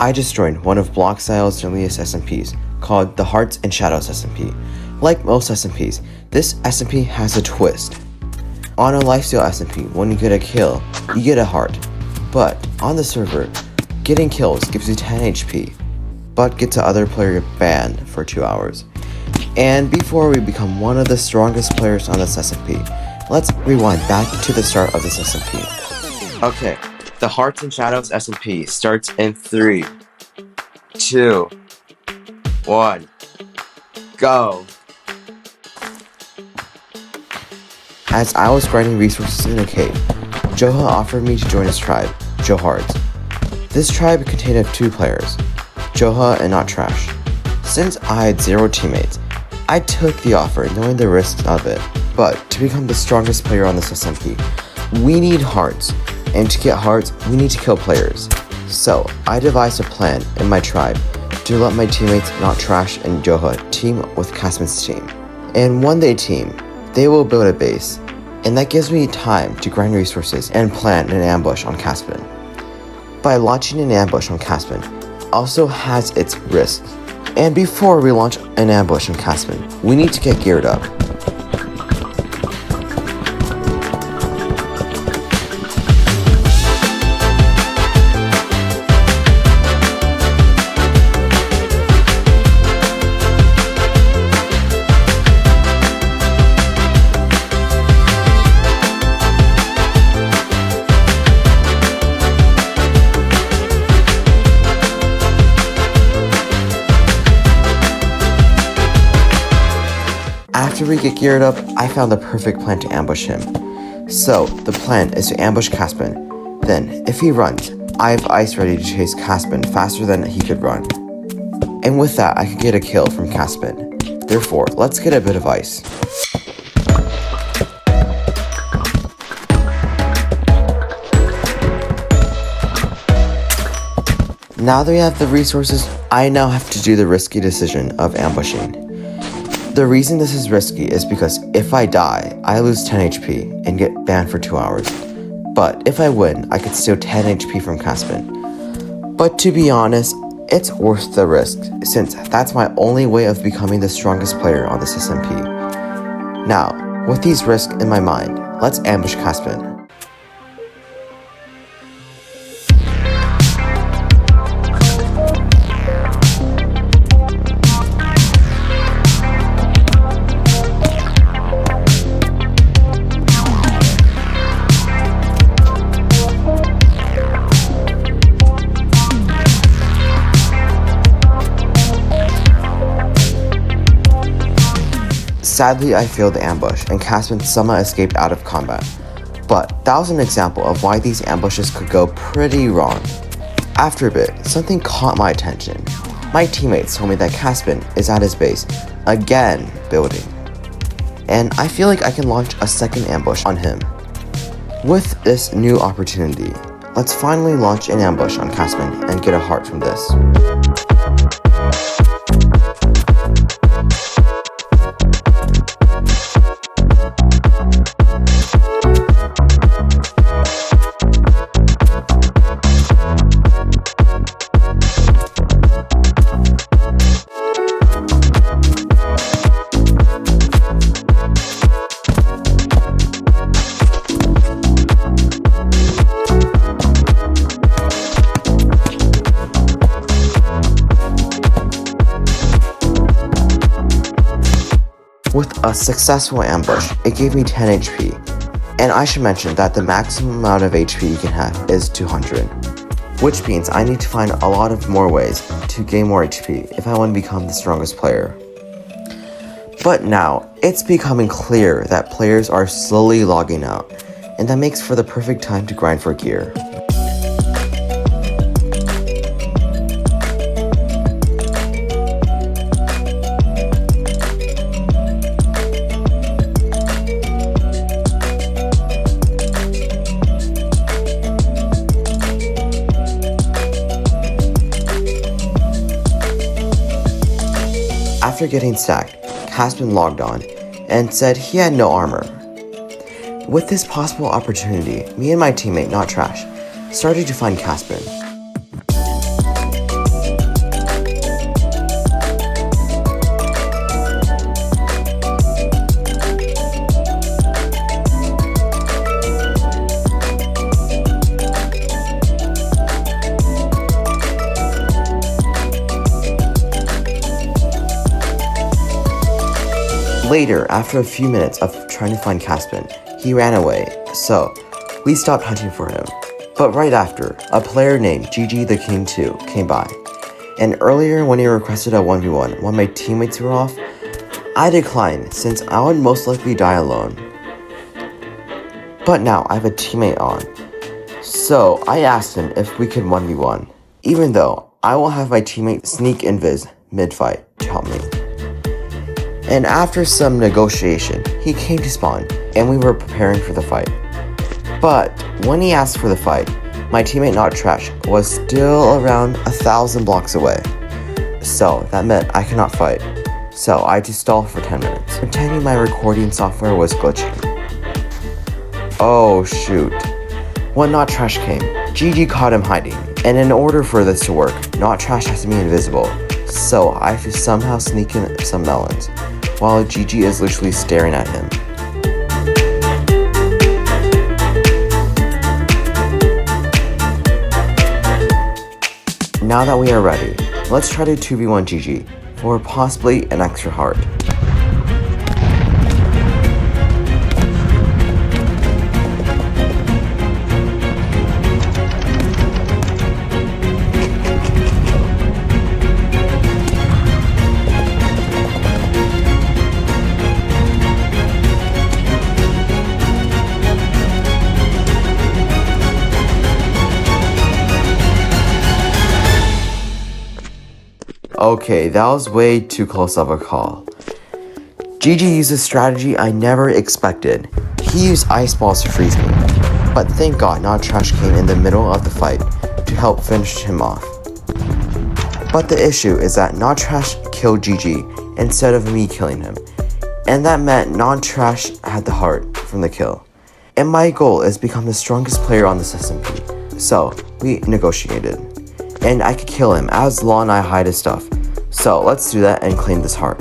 I just joined one of BlockStyle's earliest SMPs, called the Hearts and Shadows SMP. Like most SMPs, this SMP has a twist. On a lifesteal SMP, when you get a kill, you get a heart. But on the server, getting kills gives you 10 HP, but gets the other player banned for 2 hours. And before we become one of the strongest players on this SMP, let's rewind back to the start of this SMP. Okay, the Hearts and Shadows SMP starts in 3, 2, 1, go! As I was grinding resources in a cave, Joha offered me to join his tribe, Johards. This tribe contained of 2 players, Joha and Not Trash. Since I had 0 teammates, I took the offer knowing the risks of it. But to become the strongest player on this SMP, we need hearts, and to get hearts, we need to kill players. So I devised a plan in my tribe to let my teammates Not Trash and Joha team with Casman's team. And when they team, they will build a base, and that gives me time to grind resources and plan an ambush on Casman. By launching an ambush on Casman also has its risks. And before we launch an ambush on Casman, we need to get geared up. After we get geared up, I found the perfect plan to ambush him. So, the plan is to ambush Casman. Then, if he runs, I have ice ready to chase Casman faster than he could run. And with that, I could get a kill from Casman. Therefore, let's get a bit of ice. Now that we have the resources, I now have to do the risky decision of ambushing. The reason this is risky is because if I die, I lose 10 HP and get banned for 2 hours. But if I win, I could steal 10 HP from Casman. But to be honest, it's worth the risk, since that's my only way of becoming the strongest player on this SMP. Now, with these risks in my mind, let's ambush Casman. Sadly, I failed the ambush, and Casman somehow escaped out of combat. But that was an example of why these ambushes could go pretty wrong. After a bit, something caught my attention. My teammates told me that Casman is at his base, again building. And I feel like I can launch a second ambush on him. With this new opportunity, let's finally launch an ambush on Casman and get a heart from this. With a successful ambush, it gave me 10 HP, and I should mention that the maximum amount of HP you can have is 200, which means I need to find a lot of more ways to gain more HP if I want to become the strongest player. But now, it's becoming clear that players are slowly logging out, and that makes for the perfect time to grind for gear. After getting stacked, Casman logged on and said he had no armor. With this possible opportunity, me and my teammate Not Trash started to find Casman. Later, after a few minutes of trying to find Caspin, he ran away, so we stopped hunting for him. But right after, a player named GG the King 2 came by, and earlier when he requested a 1v1 while my teammates were off, I declined since I would most likely die alone. But now I have a teammate on, so I asked him if we could 1v1, even though I will have my teammate sneak invis mid-fight to help me. And after some negotiation, he came to spawn, and we were preparing for the fight. But when he asked for the fight, my teammate Not Trash was still around 1,000 blocks away. So that meant I could not fight. So I had to stall for 10 minutes, pretending my recording software was glitching. Oh shoot. When Not Trash came, GG caught him hiding, and in order for this to work, Not Trash has to be invisible. So I have to somehow sneak in some melons, while GG is literally staring at him. Now that we are ready, let's try to 2v1 GG for possibly an extra heart. Okay, that was way too close of a call. GG used a strategy I never expected. He used ice balls to freeze me, but thank God Not Trash came in the middle of the fight to help finish him off. But the issue is that Not Trash killed GG instead of me killing him, and that meant Not Trash had the heart from the kill. And my goal is to become the strongest player on this SMP, so we negotiated. And I could kill him as long as I hide his stuff. So let's do that and claim this heart.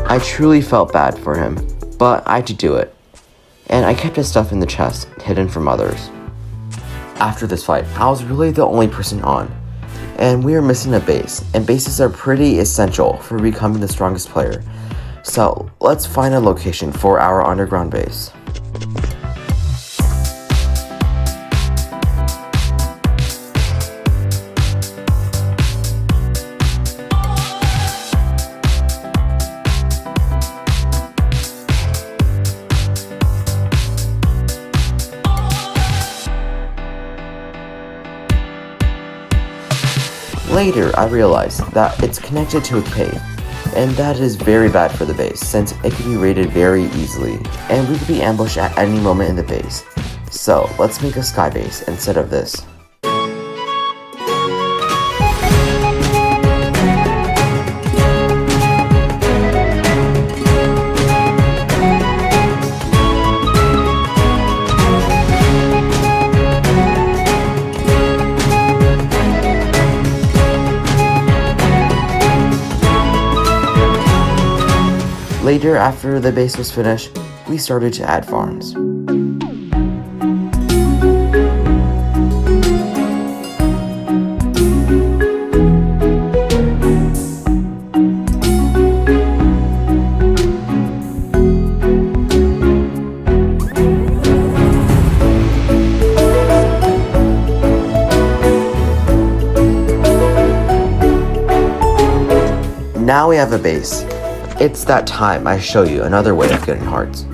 I truly felt bad for him, but I had to do it. And I kept his stuff in the chest, hidden from others. After this fight, I was really the only person on, and we were missing a base, and bases are pretty essential for becoming the strongest player. So let's find a location for our underground base. Later, I realized that it's connected to a cave, and that is very bad for the base since it can be raided very easily, and we could be ambushed at any moment in the base. So let's make a sky base instead of this. Later, after the base was finished, we started to add farms. Now we have a base. It's that time I show you another way of getting hearts.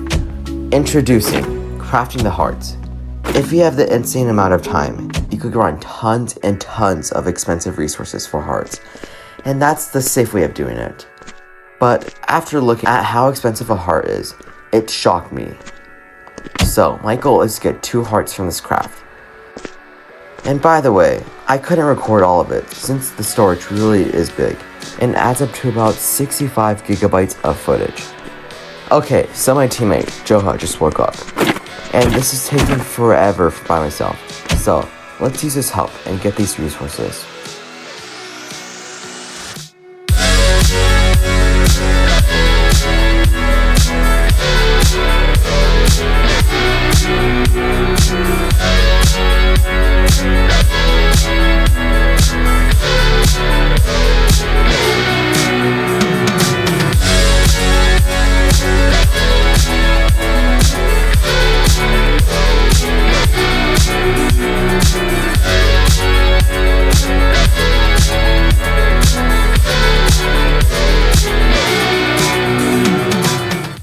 Introducing crafting the hearts. If you have the insane amount of time, you could grind tons and tons of expensive resources for hearts, and that's the safe way of doing it. But after looking at how expensive a heart is, it shocked me. So my goal is to get 2 hearts from this craft. And by the way, I couldn't record all of it since the storage really is big and adds up to about 65 gigabytes of footage. Okay, so my teammate, Joha, just woke up, and this is taking forever by myself, so Let's use his help and get these resources.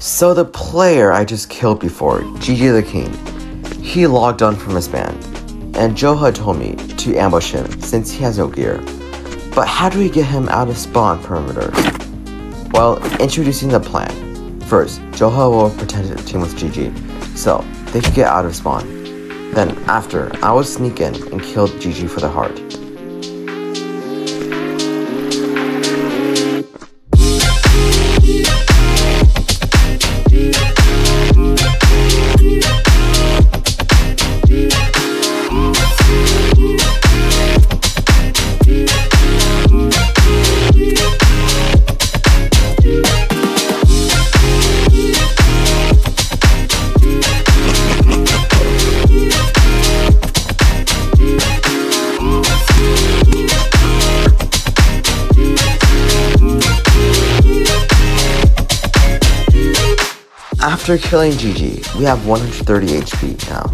So the player I just killed before, Gigi the King, he logged on from his ban, and Joha told me to ambush him since he has no gear. But how do we get him out of spawn perimeters? Well, introducing the plan. First, Joha will pretend to team with Gigi, so they can get out of spawn. Then after, I will sneak in and kill Gigi for the heart. After killing Gigi, we have 130 HP now.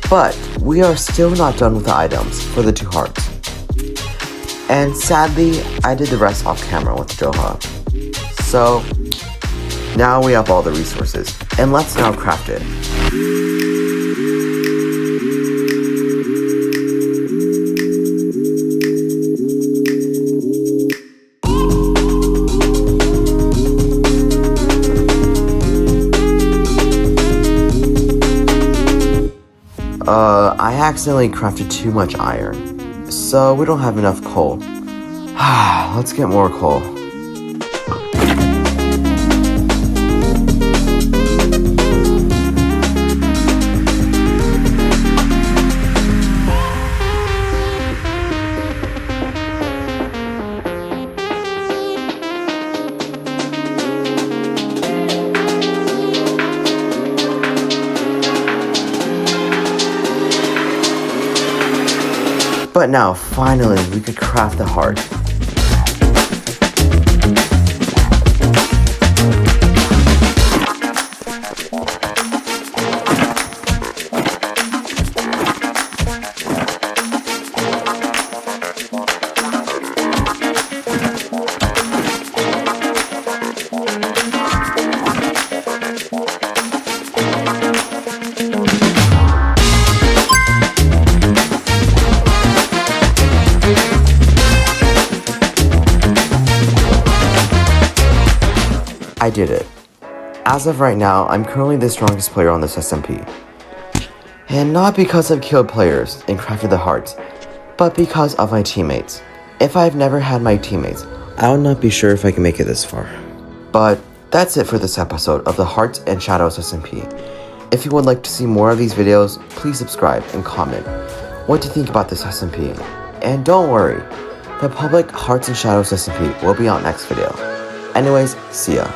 But we are still not done with the items for the 2 hearts. And sadly, I did the rest off camera with Joha. So now we have all the resources, and let's now craft it. I accidentally crafted too much iron, so we don't have enough coal. Let's get more coal. But now, finally, we could craft the heart. I did it. As of right now, I'm currently the strongest player on this SMP. And not because I've killed players and crafted the hearts, but because of my teammates. If I've never had my teammates, I would not be sure if I can make it this far. But that's it for this episode of the Hearts and Shadows SMP. If you would like to see more of these videos, please subscribe and comment what you think about this SMP. And don't worry, the public Hearts and Shadows SMP will be out next video. Anyways, see ya.